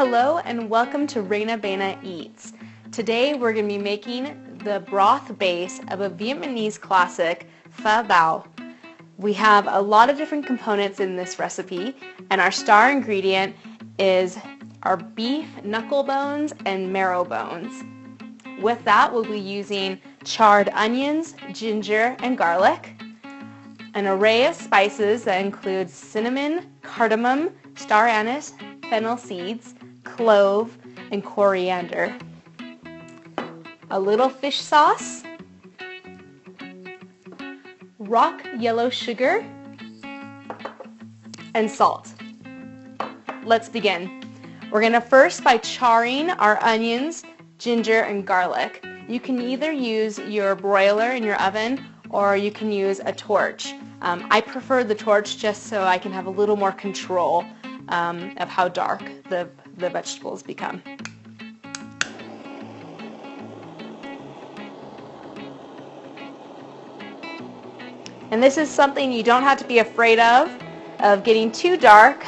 Hello and welcome to rainabaina.eats. Today we're going to be making the broth base of a Vietnamese classic, Pho Bo. We have a lot of different components in this recipe, and our star ingredient is our beef knuckle bones and marrow bones. With that, we'll be using charred onions, ginger, and garlic, an array of spices that includes cinnamon, cardamom, star anise, fennel seeds, clove, and coriander. A little fish sauce, rock yellow sugar, and salt. Let's begin. We're going to first by charring our onions, ginger, and garlic. You can either use your broiler in your oven or you can use a torch. I prefer the torch just so I can have a little more control of how dark the vegetables become. And this is something you don't have to be afraid of getting too dark.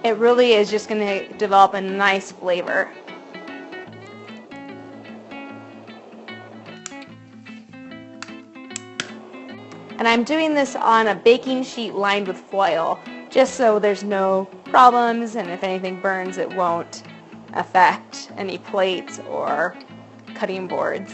It really is just going to develop a nice flavor. And I'm doing this on a baking sheet lined with foil, just so there's no problems, and if anything burns, it won't affect any plates or cutting boards.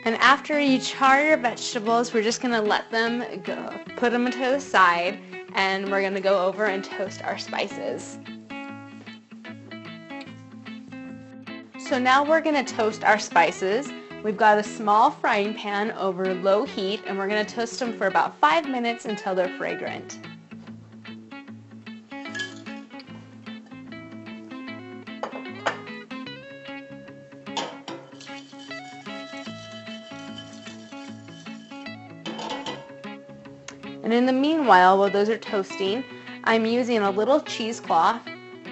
And after you char your vegetables, we're just going to let them go, put them to the side, and we're going to go over and toast our spices. So now we're going to toast our spices. We've got a small frying pan over low heat, and we're going to toast them for about 5 minutes until they're fragrant. And in the meanwhile, while those are toasting, I'm using a little cheesecloth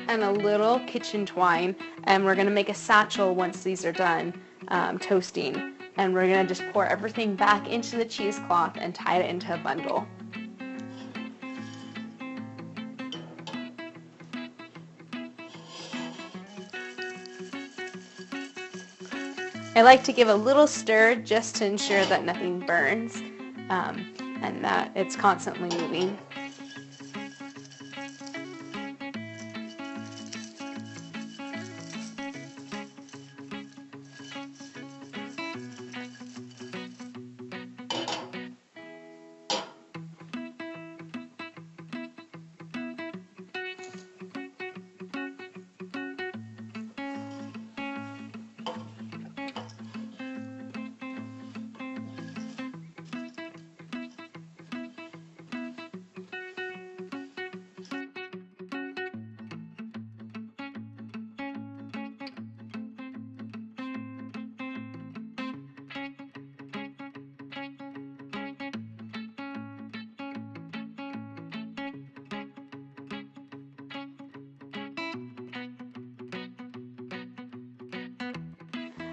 and a little kitchen twine, and we're going to make a satchel once these are done toasting. And we're going to just pour everything back into the cheesecloth and tie it into a bundle. I like to give a little stir just to ensure that nothing burns. And that it's constantly moving.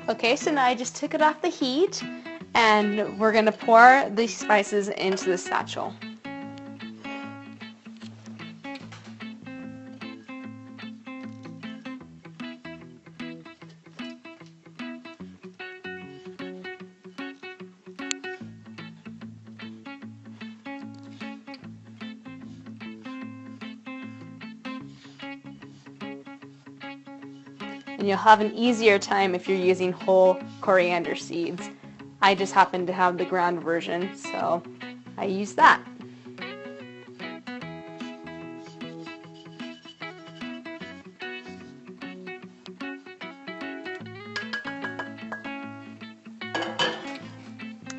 Okay, so now I just took it off the heat, and we're going to pour these spices into the satchel. And you'll have an easier time if you're using whole coriander seeds. I just happen to have the ground version, so I use that.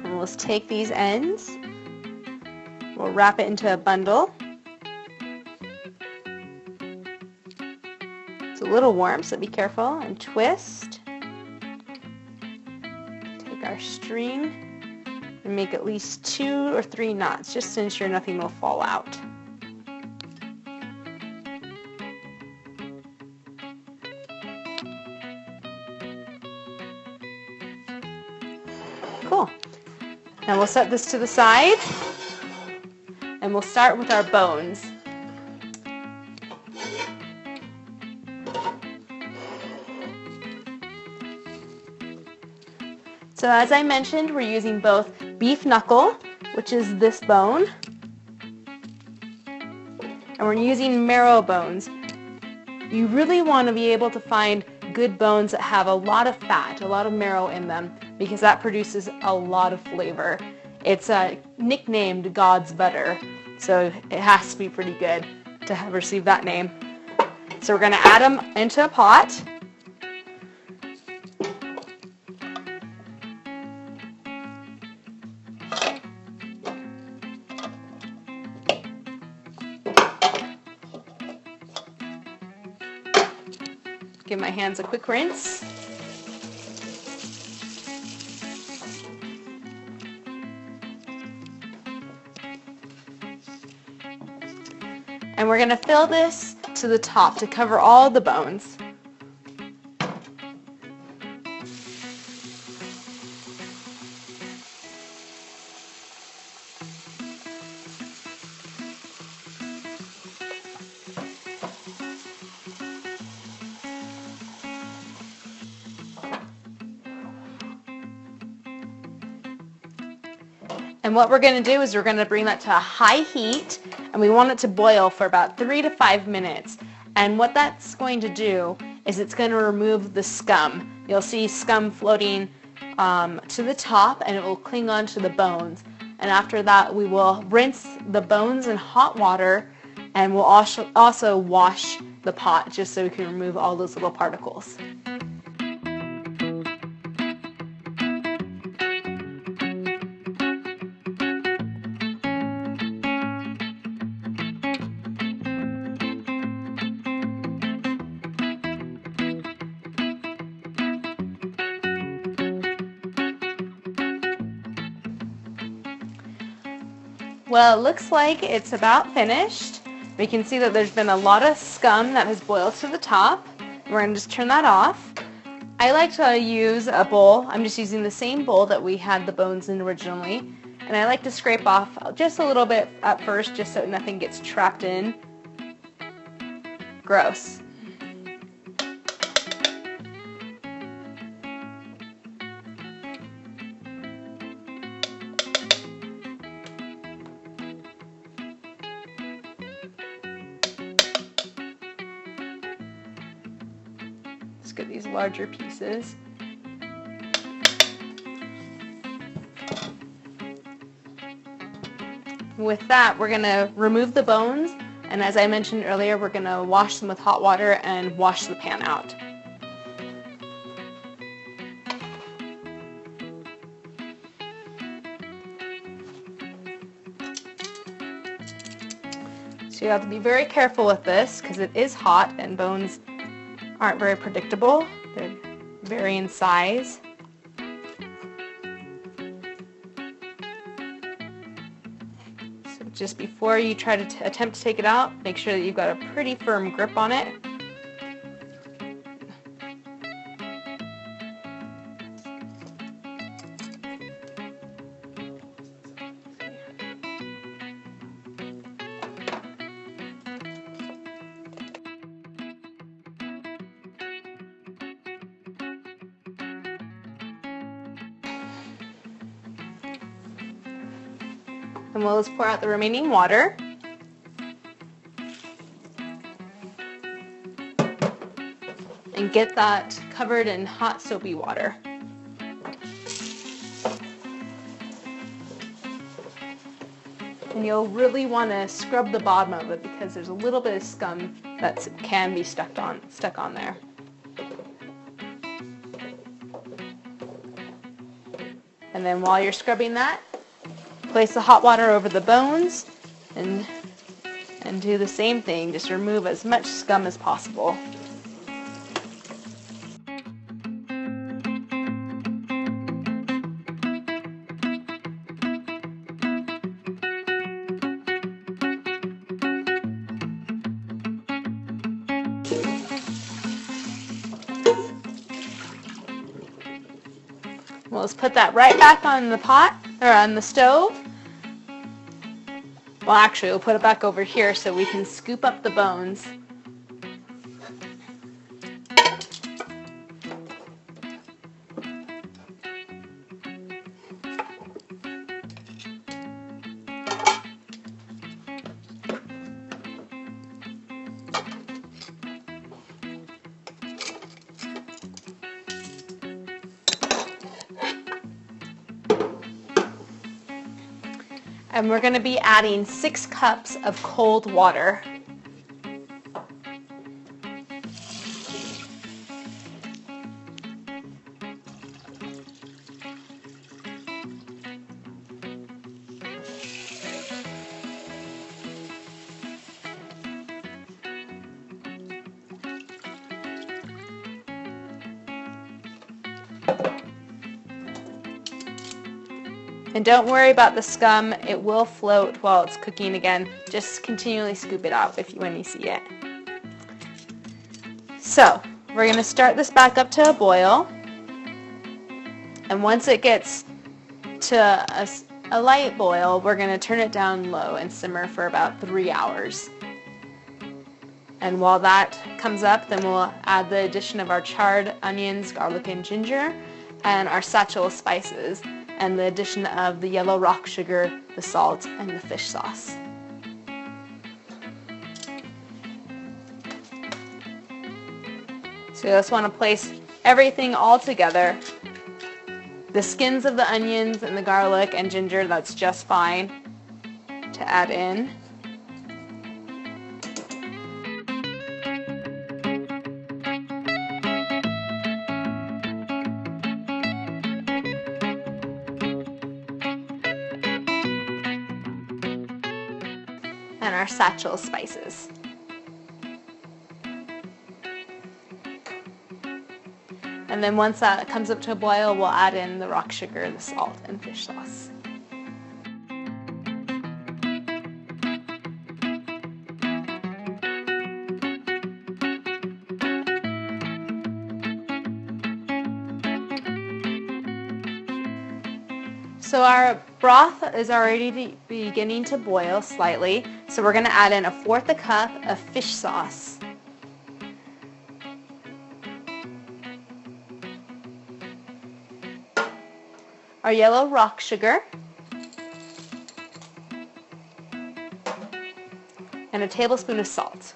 And we'll take these ends, we'll wrap it into a bundle. It's a little warm, so be careful, and twist. Take our string and make at least 2 or 3 knots just to ensure nothing will fall out. Cool. Now we'll set this to the side, and we'll start with our bones. So as I mentioned, we're using both beef knuckle, which is this bone, and we're using marrow bones. You really want to be able to find good bones that have a lot of fat, a lot of marrow in them, because that produces a lot of flavor. It's nicknamed God's butter, so it has to be pretty good to have received that name. So we're going to add them into a pot. Give my hands a quick rinse. And we're going to fill this to the top to cover all the bones. And what we're going to do is we're going to bring that to a high heat, and we want it to boil for about 3 to 5 minutes. And what that's going to do is it's going to remove the scum. You'll see scum floating to the top, and it will cling onto the bones. And after that, we will rinse the bones in hot water, and we'll also wash the pot just so we can remove all those little particles. Well, it looks like it's about finished. We can see that there's been a lot of scum that has boiled to the top. We're going to just turn that off. I like to use a bowl. I'm just using the same bowl that we had the bones in originally. And I like to scrape off just a little bit at first, just so nothing gets trapped in. Gross. Let's get these larger pieces. With that, we're going to remove the bones, and as I mentioned earlier, we're going to wash them with hot water and wash the pan out. So you have to be very careful with this because it is hot and bones aren't very predictable. They vary in size. So just before you try to attempt to take it out, make sure that you've got a pretty firm grip on it. And we'll just pour out the remaining water. And get that covered in hot soapy water. And you'll really want to scrub the bottom of it because there's a little bit of scum that can be stuck on there. And then while you're scrubbing that, place the hot water over the bones and do the same thing. Just remove as much scum as possible. We'll let's put that right back on the pot, or on the stove. Well, actually, we'll put it back over here so we can scoop up the bones. And we're going to be adding 6 cups of cold water. And don't worry about the scum, it will float while it's cooking again. Just continually scoop it out when you see it. So, we're going to start this back up to a boil. And once it gets to a light boil, we're going to turn it down low and simmer for about 3 hours. And while that comes up, then we'll add the addition of our charred onions, garlic, and ginger, and our satchel of spices, and the addition of the yellow rock sugar, the salt, and the fish sauce. So you just want to place everything all together. The skins of the onions and the garlic and ginger, that's just fine to add in. And our satchel spices. And then once that comes up to a boil, we'll add in the rock sugar, the salt, and fish sauce. So our broth is already beginning to boil slightly, so we're going to add in 1/4 cup of fish sauce. Our yellow rock sugar, and a tablespoon of salt.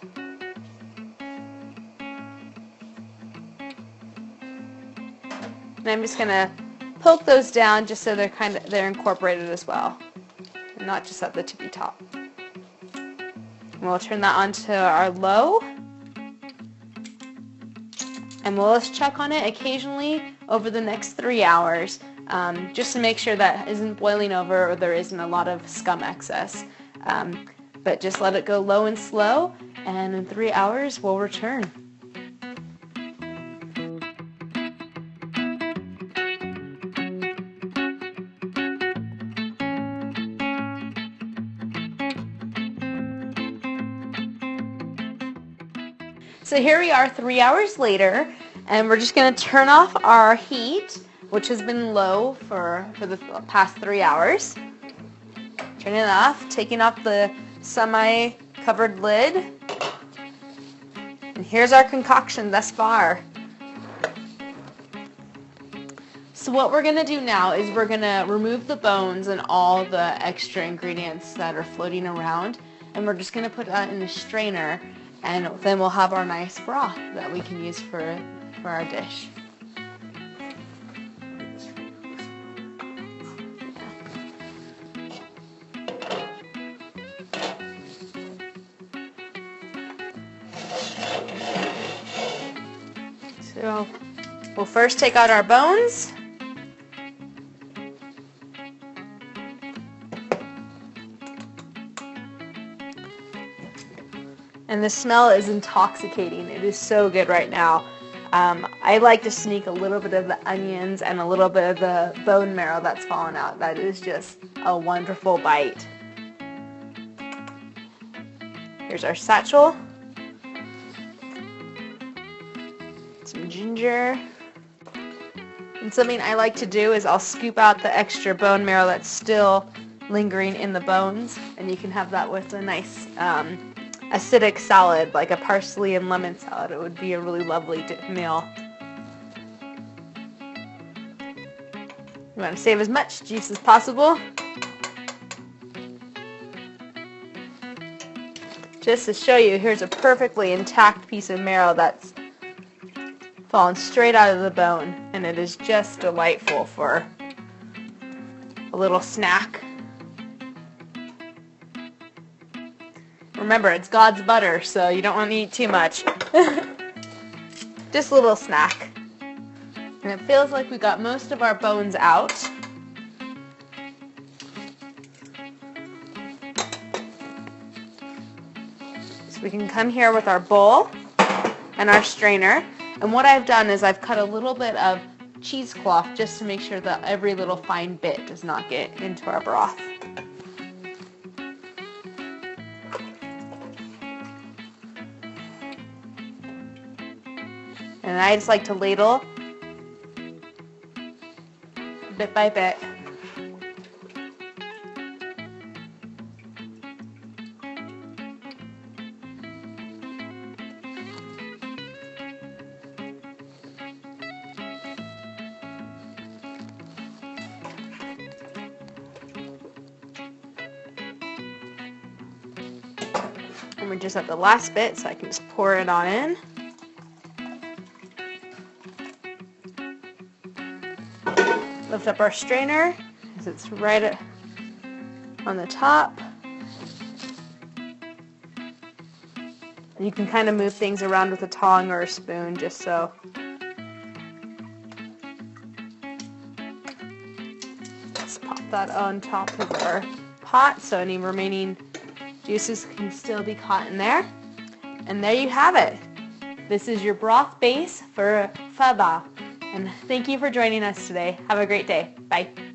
And I'm just going to poke those down just so they're incorporated as well, and not just at the tippy top. And we'll turn that on to our low, and we'll just check on it occasionally over the next 3 hours, just to make sure that it isn't boiling over or there isn't a lot of scum excess. But just let it go low and slow, and in 3 hours we'll return. So here we are 3 hours later, and we're just going to turn off our heat, which has been low for the past 3 hours. Turning it off, taking off the semi-covered lid. And here's our concoction thus far. So what we're going to do now is we're going to remove the bones and all the extra ingredients that are floating around, and we're just going to put that in a strainer, and then we'll have our nice broth that we can use for our dish. So we'll first take out our bones. And the smell is intoxicating. It is so good right now. I like to sneak a little bit of the onions and a little bit of the bone marrow that's fallen out. That is just a wonderful bite. Here's our satchel. Some ginger. And something I like to do is I'll scoop out the extra bone marrow that's still lingering in the bones, and you can have that with a nice acidic salad, like a parsley and lemon salad. It would be a really lovely meal. You want to save as much juice as possible. Just to show you, here's a perfectly intact piece of marrow that's fallen straight out of the bone, and it is just delightful for a little snack. Remember, it's God's butter, so you don't want to eat too much. Just a little snack. And it feels like we got most of our bones out. So we can come here with our bowl and our strainer. And what I've done is I've cut a little bit of cheesecloth just to make sure that every little fine bit does not get into our broth. And I just like to ladle bit by bit. And we're just at the last bit, so I can just pour it on in. Lift up our strainer, as it's right on the top. And you can kind of move things around with a tongue or a spoon, just so. Let's pop that on top of our pot so any remaining juices can still be caught in there. And there you have it. This is your broth base for Pho Bo. And thank you for joining us today. Have a great day. Bye.